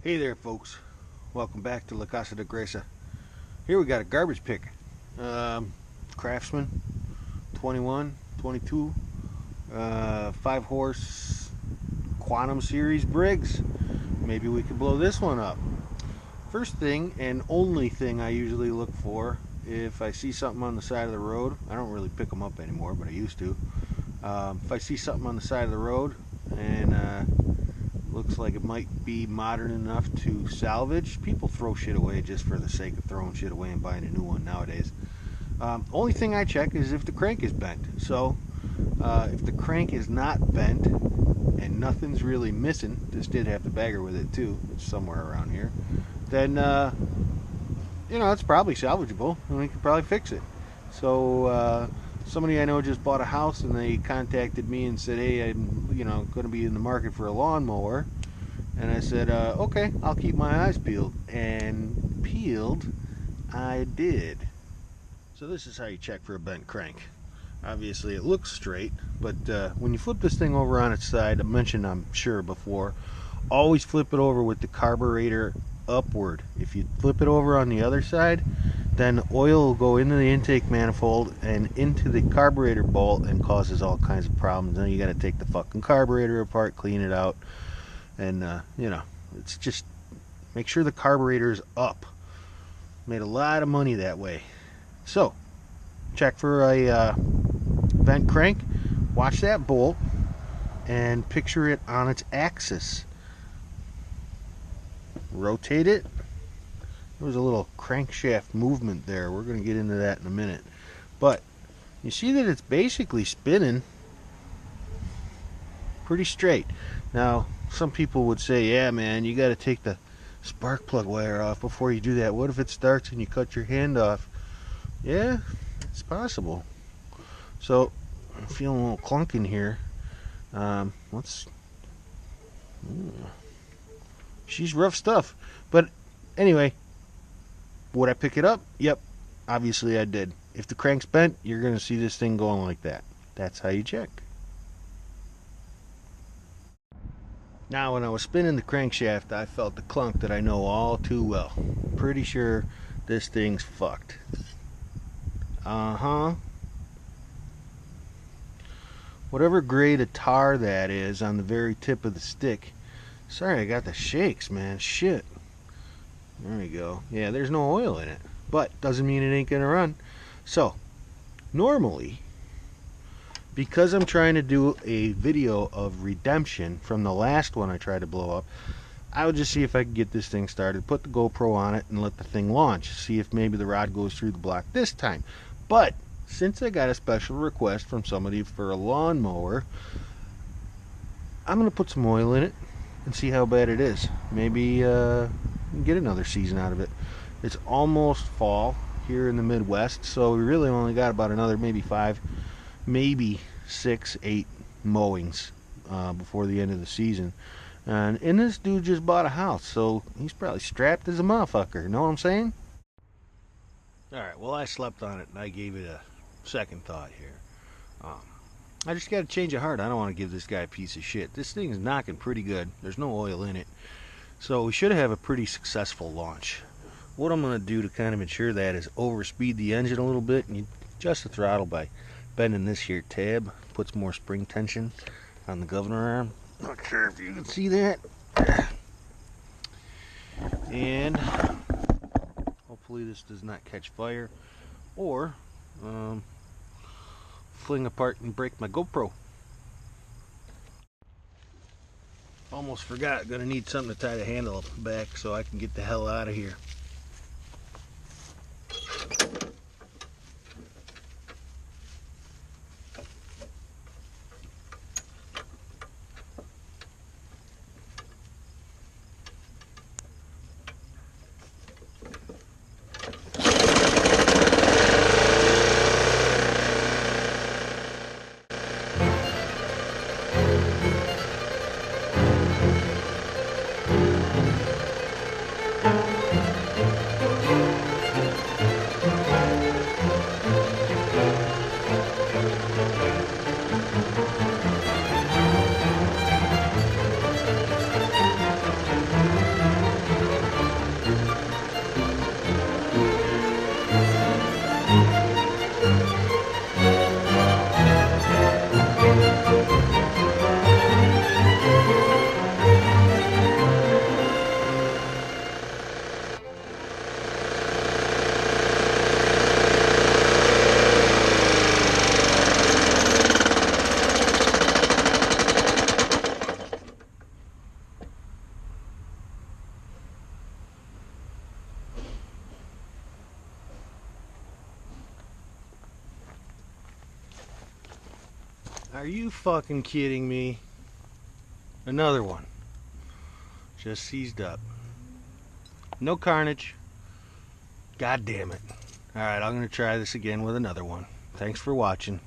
Hey there, folks. Welcome back to La Casa de Gresa. Here we got a garbage pick. Craftsman 21, 22, 5-horse Quantum Series Briggs. Maybe we could blow this one up. First thing and only thing I usually look for if I see something on the side of the road, I don't really pick them up anymore, but I used to. If I see something on the side of the road and looks like it might be modern enough to salvage. People throw shit away just for the sake of throwing shit away and buying a new one nowadays. Only thing I check is if the crank is bent. So if the crank is not bent and nothing's really missing, this did have the bagger with it too, it's somewhere around here, then it's probably salvageable and we could probably fix it. So somebody I know just bought a house and they contacted me and said, hey, I'm going to be in the market for a lawnmower. And I said, okay, I'll keep my eyes peeled. And peeled I did. So this is how you check for a bent crank. Obviously it looks straight, but when you flip this thing over on its side, I mentioned, I'm sure before, always flip it over with the carburetor upward. If you flip it over on the other side, then oil will go into the intake manifold and into the carburetor bolt and causes all kinds of problems. Then you got to take the fucking carburetor apart, clean it out, and it's just make sure the carburetor is up. Made a lot of money that way. So check for a bent crank, watch that bolt and picture it on its axis. Rotate it. There was a little crankshaft movement there. We're going to get into that in a minute. But you see that it's basically spinning pretty straight. Now, some people would say, yeah, man, you got to take the spark plug wire off before you do that. What if it starts and you cut your hand off? Yeah, it's possible. So, I'm feeling a little clunking here. She's rough stuff. But anyway, would I pick it up? Yep, obviously I did. If the crank's bent, you're going to see this thing going like that. That's how you check. Now, when I was spinning the crankshaft, I felt the clunk that I know all too well. Pretty sure this thing's fucked. Whatever grade of tar that is on the very tip of the stick. Sorry, I got the shakes, man. Shit. There we go. Yeah, there's no oil in it, but doesn't mean it ain't gonna run. So normally, because I'm trying to do a video of redemption from the last one I tried to blow up, I would just see if I could get this thing started, put the GoPro on it and let the thing launch, see if maybe the rod goes through the block this time. But since I got a special request from somebody for a lawnmower, I'm gonna put some oil in it and see how bad it is. Maybe get another season out of it. It's almost fall here in the Midwest, so we really only got about another maybe 5, maybe 6, 8 mowings before the end of the season. And this dude just bought a house, so he's probably strapped as a motherfucker. You know what I'm saying? Alright, well, I slept on it and I gave it a second thought here. I just got to change of heart. I don't want to give this guy a piece of shit. This thing is knocking pretty good. There's no oil in it. So we should have a pretty successful launch. What I'm going to do to kind of ensure that is overspeed the engine a little bit, and you adjust the throttle by bending this here tab. Puts more spring tension on the governor arm. Not sure if you can see that. And hopefully this does not catch fire or fling apart and break my GoPro. Almost forgot, gonna need something to tie the handle back so I can get the hell out of here. Are you fucking kidding me? Another one. Just seized up. No carnage. God damn it. Alright, I'm going to try this again with another one. Thanks for watching.